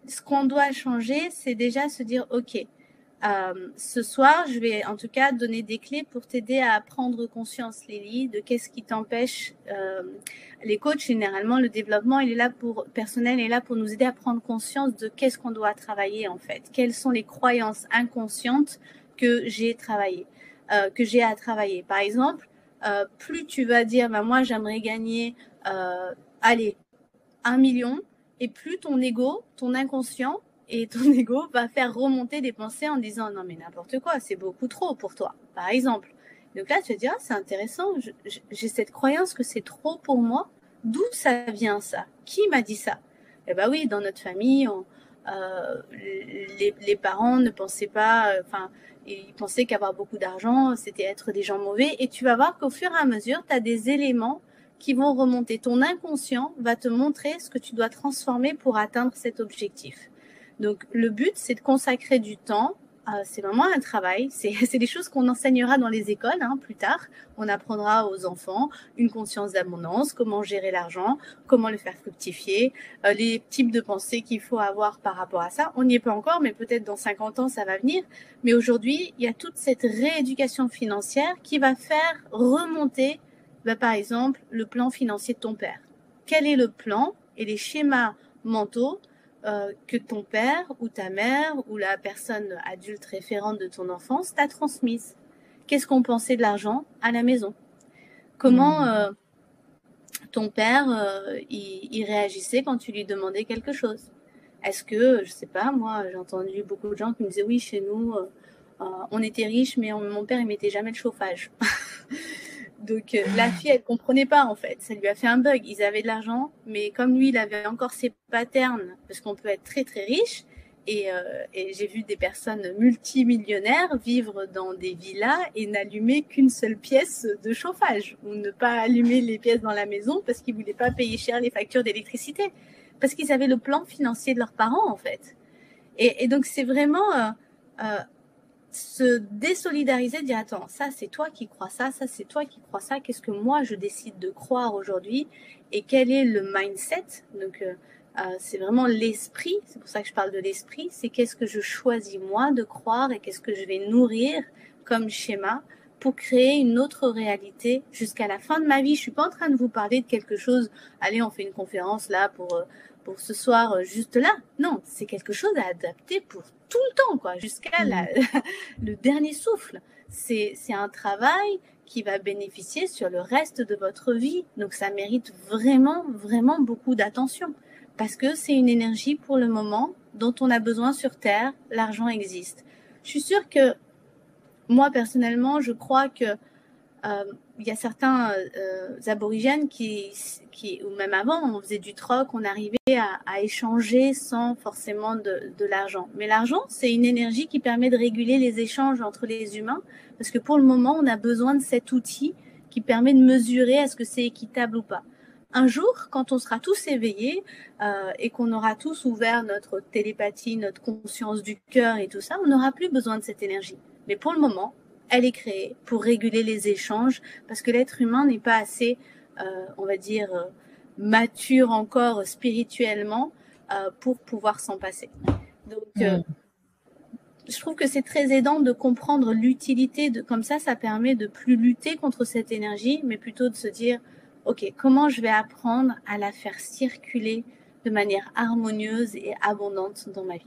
ce qu'on doit changer, c'est déjà se dire, OK, ce soir, je vais en tout cas donner des clés pour t'aider à prendre conscience, Lily, de qu'est-ce qui t'empêche. Les coachs, généralement, le développement, personnel est là pour nous aider à prendre conscience de qu'est-ce qu'on doit travailler en fait. Quelles sont les croyances inconscientes que j'ai à travailler. Par exemple, plus tu vas dire, bah, moi, j'aimerais gagner, allez, 1 million, et plus ton ego, ton inconscient, et ton ego va faire remonter des pensées en disant non mais n'importe quoi, c'est beaucoup trop pour toi, par exemple. Donc là, tu vas dire, ah, c'est intéressant, j'ai cette croyance que c'est trop pour moi. D'où ça vient ça? Qui m'a dit ça? Eh bien oui, dans notre famille, les parents ne pensaient pas, ils pensaient qu'avoir beaucoup d'argent, c'était être des gens mauvais. Et tu vas voir qu'au fur et à mesure, tu as des éléments qui vont remonter. Ton inconscient va te montrer ce que tu dois transformer pour atteindre cet objectif. Donc, le but, c'est de consacrer du temps. C'est vraiment un travail. C'est des choses qu'on enseignera dans les écoles plus tard. On apprendra aux enfants une conscience d'abondance, comment gérer l'argent, comment le faire fructifier, les types de pensées qu'il faut avoir par rapport à ça. On n'y est pas encore, mais peut-être dans 50 ans, ça va venir. Mais aujourd'hui, il y a toute cette rééducation financière qui va faire remonter, par exemple, le plan financier de ton père. Quel est le plan et les schémas mentaux que ton père ou ta mère ou la personne adulte référente de ton enfance t'a transmise? Qu'est-ce qu'on pensait de l'argent à la maison? Comment ton père il réagissait quand tu lui demandais quelque chose? Est-ce que, je sais pas, moi j'ai entendu beaucoup de gens qui me disaient oui, chez nous on était riches mais mon père il mettait jamais le chauffage. Donc la fille, elle comprenait pas en fait. Ça lui a fait un bug. Ils avaient de l'argent, mais comme lui, il avait encore ses patterns, parce qu'on peut être très très riche. Et j'ai vu des personnes multimillionnaires vivre dans des villas et n'allumer qu'une seule pièce de chauffage, ou ne pas allumer les pièces dans la maison parce qu'ils voulaient pas payer cher les factures d'électricité, parce qu'ils avaient le plan financier de leurs parents en fait. Et donc c'est vraiment se désolidariser, dire attends, ça c'est toi qui crois ça, ça c'est toi qui crois ça, qu'est-ce que moi je décide de croire aujourd'hui et quel est le mindset. Donc c'est vraiment l'esprit, c'est pour ça que je parle de l'esprit, c'est qu'est-ce que je choisis moi de croire et qu'est-ce que je vais nourrir comme schéma pour créer une autre réalité jusqu'à la fin de ma vie. Je suis pas en train de vous parler de quelque chose, allez on fait une conférence là pour ce soir juste là. Non, c'est quelque chose à adapter pour tout le temps, quoi, jusqu'à le dernier souffle. C'est un travail qui va bénéficier sur le reste de votre vie. Donc ça mérite vraiment, vraiment beaucoup d'attention. Parce que c'est une énergie pour le moment dont on a besoin sur Terre. L'argent existe. Je suis sûre que moi, personnellement, je crois que il y a certains aborigènes ou même avant, on faisait du troc, on arrivait à échanger sans forcément de l'argent. Mais l'argent, c'est une énergie qui permet de réguler les échanges entre les humains, parce que pour le moment, on a besoin de cet outil qui permet de mesurer est-ce que c'est équitable ou pas. Un jour, quand on sera tous éveillés et qu'on aura tous ouvert notre télépathie, notre conscience du cœur et tout ça, on n'aura plus besoin de cette énergie. Mais pour le moment, elle est créée pour réguler les échanges parce que l'être humain n'est pas assez, on va dire, mature encore spirituellement pour pouvoir s'en passer. Donc, je trouve que c'est très aidant de comprendre l'utilité comme ça permet de plus lutter contre cette énergie, mais plutôt de se dire, ok, comment je vais apprendre à la faire circuler de manière harmonieuse et abondante dans ma vie.